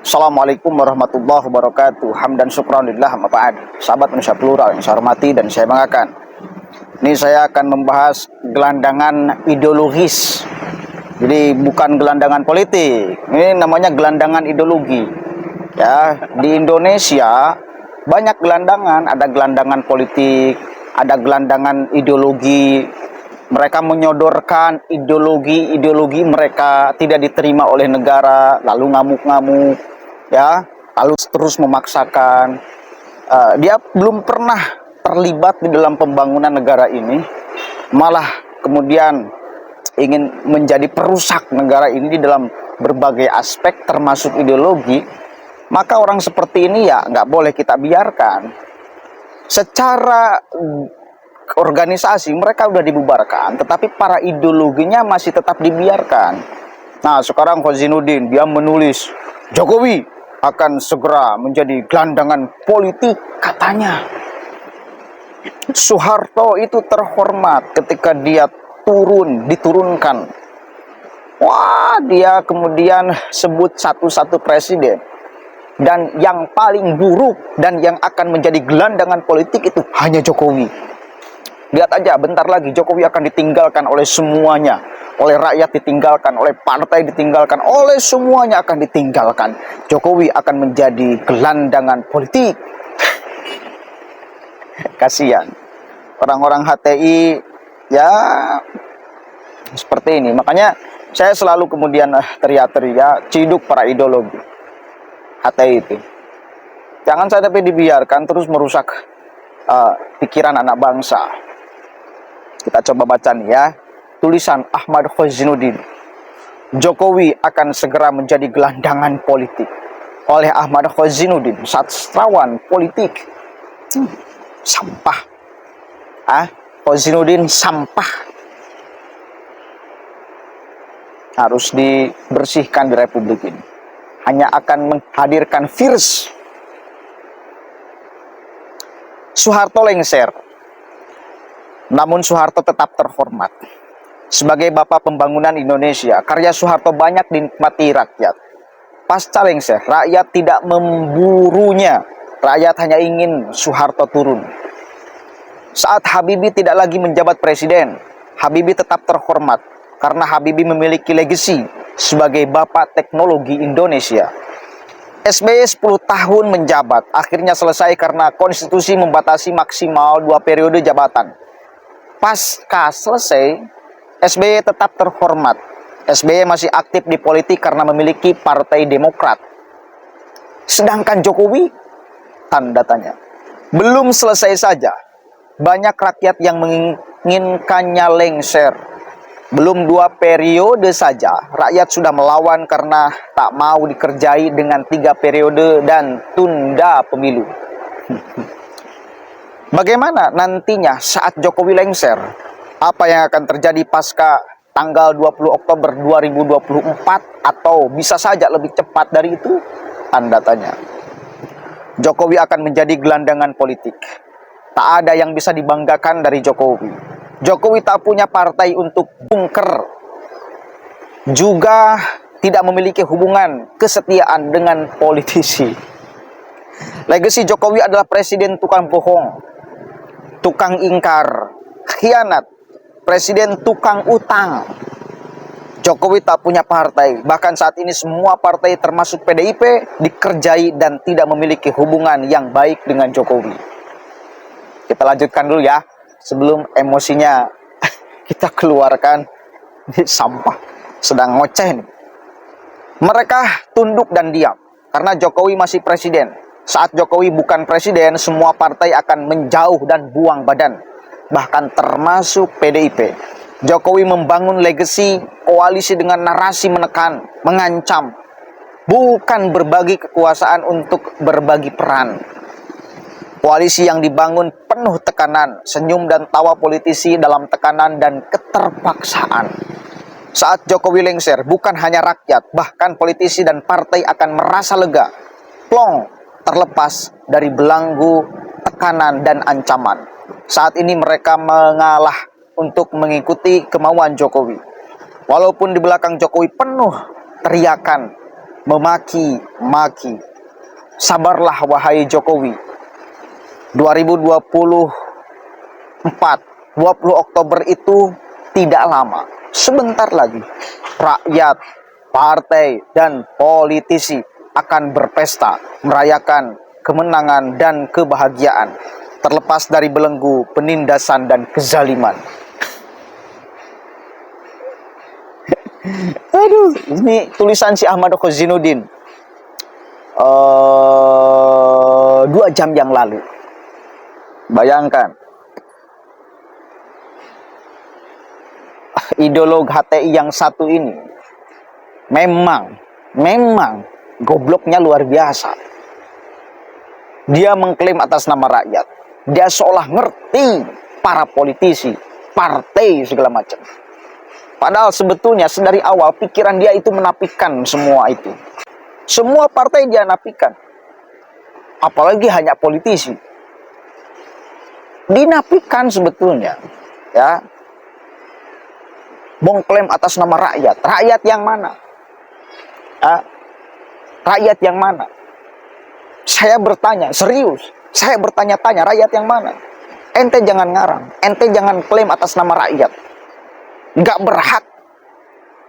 Assalamualaikum warahmatullahi wabarakatuh. Hamdan syukranillah amma ba'd. Sahabat Indonesia Plural yang saya hormati dan saya banggakan. Ini saya akan membahas gelandangan ideologis. Jadi bukan gelandangan politik. Ini namanya gelandangan ideologi. Ya, di Indonesia banyak gelandangan, ada gelandangan politik, ada gelandangan ideologi. Mereka menyodorkan ideologi mereka tidak diterima oleh negara, lalu ngamuk-ngamuk, ya, lalu terus memaksakan. Dia belum pernah terlibat di dalam pembangunan negara ini, malah kemudian ingin menjadi perusak negara ini di dalam berbagai aspek termasuk ideologi. Maka orang seperti ini ya nggak boleh kita biarkan. Secara organisasi mereka udah dibubarkan, tetapi para ideologinya masih tetap dibiarkan. Nah, sekarang Khazainuddin dia menulis Jokowi akan segera menjadi gelandangan politik katanya. Soeharto itu terhormat ketika dia diturunkan. Wah, dia kemudian sebut satu-satu presiden. Dan yang paling buruk dan yang akan menjadi gelandangan politik itu hanya Jokowi. Lihat aja, bentar lagi Jokowi akan ditinggalkan oleh semuanya. Oleh rakyat ditinggalkan, oleh partai ditinggalkan, oleh semuanya akan ditinggalkan. Jokowi akan menjadi gelandangan politik. Kasihan. Orang-orang HTI, ya seperti ini. Makanya saya selalu kemudian teriak-teriak, ciduk para ideologi HTI itu. Jangan sampai dibiarkan terus merusak pikiran anak bangsa. Kita coba baca nih ya, tulisan Ahmad Khazainuddin. Jokowi akan segera menjadi gelandangan politik oleh Ahmad Khazainuddin, sastrawan politik. Sampah. Khazainuddin sampah. Harus dibersihkan di Republik ini. Hanya akan menghadirkan virus. Soeharto lengser. Namun Soeharto tetap terhormat. Sebagai bapak pembangunan Indonesia, karya Soeharto banyak dinikmati rakyat. Pasca lengser, rakyat tidak memburunya. Rakyat hanya ingin Soeharto turun. Saat Habibie tidak lagi menjabat presiden, Habibie tetap terhormat karena Habibie memiliki legasi sebagai bapak teknologi Indonesia. SBY 10 tahun menjabat, akhirnya selesai karena konstitusi membatasi maksimal 2 periode jabatan. Pasca selesai, SBY tetap terhormat. SBY masih aktif di politik karena memiliki Partai Demokrat. Sedangkan Jokowi, tanda tanya. Belum selesai saja, banyak rakyat yang menginginkannya lengser. Belum 2 periode saja, rakyat sudah melawan karena tak mau dikerjai dengan 3 periode dan tunda pemilu. Bagaimana nantinya saat Jokowi lengser? Apa yang akan terjadi pasca tanggal 20 Oktober 2024 atau bisa saja lebih cepat dari itu? Tanda tanya. Jokowi akan menjadi gelandangan politik. Tak ada yang bisa dibanggakan dari Jokowi. Jokowi tak punya partai untuk bungker. Juga tidak memiliki hubungan kesetiaan dengan politisi. Legasi Jokowi adalah presiden tukang bohong, tukang ingkar, khianat, presiden tukang utang. Jokowi tak punya partai, bahkan saat ini semua partai termasuk PDIP dikerjai dan tidak memiliki hubungan yang baik dengan Jokowi. Kita lanjutkan dulu ya, sebelum emosinya kita keluarkan. Ini sampah, sedang ngoceh nih. Mereka tunduk dan diam, karena Jokowi masih presiden. Saat Jokowi bukan presiden, semua partai akan menjauh dan buang badan. Bahkan termasuk PDIP. Jokowi membangun legasi koalisi dengan narasi menekan, mengancam. Bukan berbagi kekuasaan untuk berbagi peran. Koalisi yang dibangun penuh tekanan, senyum dan tawa politisi dalam tekanan dan keterpaksaan. Saat Jokowi lengser, bukan hanya rakyat, bahkan politisi dan partai akan merasa lega, plong, terlepas dari belenggu tekanan dan ancaman. Saat ini mereka mengalah untuk mengikuti kemauan Jokowi. Walaupun di belakang Jokowi penuh teriakan memaki-maki. Sabarlah wahai Jokowi. 2024, 20 Oktober itu tidak lama. Sebentar lagi rakyat, partai, dan politisi akan berpesta merayakan kemenangan dan kebahagiaan, terlepas dari belenggu penindasan dan kezaliman. Aduh, ini tulisan si Ahmad Khozinuddin 2 jam yang lalu. Bayangkan, ideolog HTI yang satu ini memang gobloknya luar biasa. Dia mengklaim atas nama rakyat. Dia seolah ngerti para politisi, partai, segala macam. Padahal sebetulnya sedari awal pikiran dia itu menafikan semua itu. Semua partai dia nafikan. Apalagi hanya politisi. Dinafikan sebetulnya. Ya. Mengklaim atas nama rakyat. Rakyat yang mana? Ya. Rakyat yang mana? Saya bertanya, serius. Saya bertanya-tanya, rakyat yang mana? Ente jangan ngarang. Ente jangan klaim atas nama rakyat. Nggak berhak.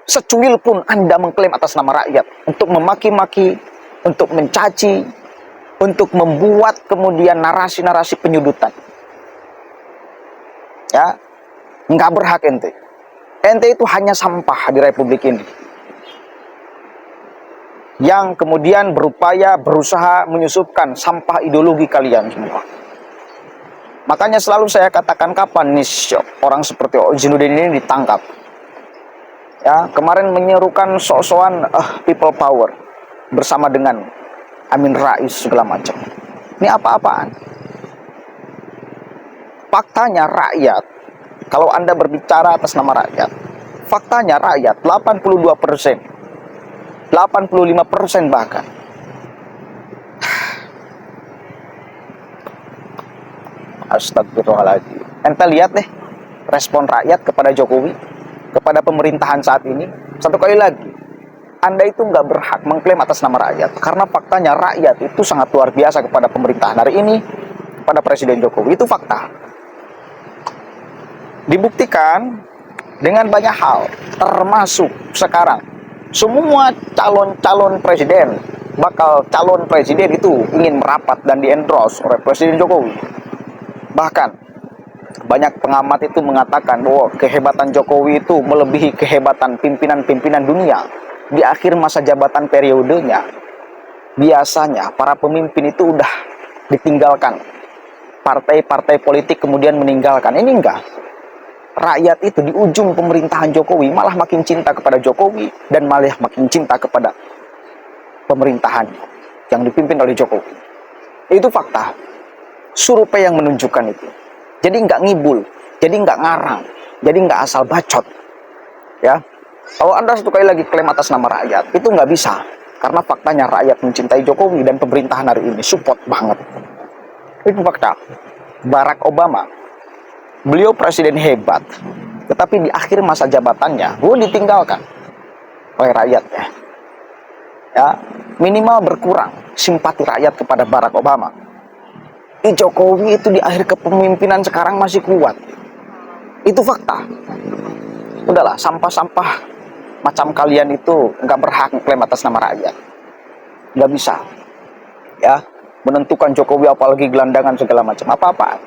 Secuil pun Anda mengklaim atas nama rakyat. Untuk memaki-maki, untuk mencaci, untuk membuat kemudian narasi-narasi penyudutan. Ya, nggak berhak ente. Ente itu hanya sampah di Republik ini. Yang kemudian berusaha menyusupkan sampah ideologi kalian semua. Makanya selalu saya katakan, kapan nih orang seperti Khozinuddin ini ditangkap? Ya, kemarin menyerukan sok-sokan people power bersama dengan Amin Rais segala macam. Ini apa-apaan? Faktanya rakyat, kalau Anda berbicara atas nama rakyat, faktanya rakyat 82%. 85% bahkan. Astagfirullahaladzim. Ente lihat deh respon rakyat kepada Jokowi, kepada pemerintahan saat ini. Satu kali lagi, Anda itu nggak berhak mengklaim atas nama rakyat, karena faktanya rakyat itu sangat luar biasa kepada pemerintahan hari ini, kepada Presiden Jokowi. Itu fakta. Dibuktikan dengan banyak hal, termasuk sekarang semua calon presiden, bakal calon presiden itu ingin merapat dan di-endorse oleh Presiden Jokowi. Bahkan banyak pengamat itu mengatakan bahwa kehebatan Jokowi itu melebihi kehebatan pimpinan-pimpinan dunia. Di akhir masa jabatan periodenya, biasanya para pemimpin itu udah ditinggalkan. Partai-partai politik kemudian meninggalkan. Ini enggak. Rakyat itu di ujung pemerintahan Jokowi malah makin cinta kepada Jokowi dan malah makin cinta kepada pemerintahan yang dipimpin oleh Jokowi. Itu fakta. Survei yang menunjukkan itu. Jadi nggak ngibul, jadi nggak ngarang, jadi nggak asal bacot. Ya, kalau Anda satu kali lagi klaim atas nama rakyat, itu nggak bisa. Karena faktanya rakyat mencintai Jokowi dan pemerintahan hari ini support banget. Itu fakta. Barack Obama, beliau presiden hebat, tetapi di akhir masa jabatannya, beliau ditinggalkan oleh rakyatnya. Ya, minimal berkurang simpati rakyat kepada Barack Obama. Jokowi itu di akhir kepemimpinan sekarang masih kuat. Itu fakta. Udahlah, sampah-sampah macam kalian itu nggak berhak klaim atas nama rakyat. Nggak bisa. Ya, menentukan Jokowi apalagi gelandangan segala macam. Apa-apaan.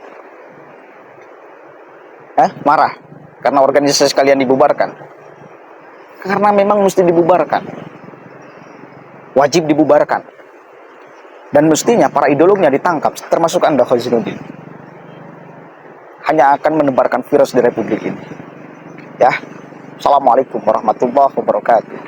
Marah karena organisasi kalian dibubarkan. Karena memang mesti dibubarkan. Wajib dibubarkan. Dan mestinya para ideolognya ditangkap, termasuk Anda Khozinuddin. Hanya akan menebarkan virus di Republik ini. Ya. Assalamualaikum warahmatullahi wabarakatuh.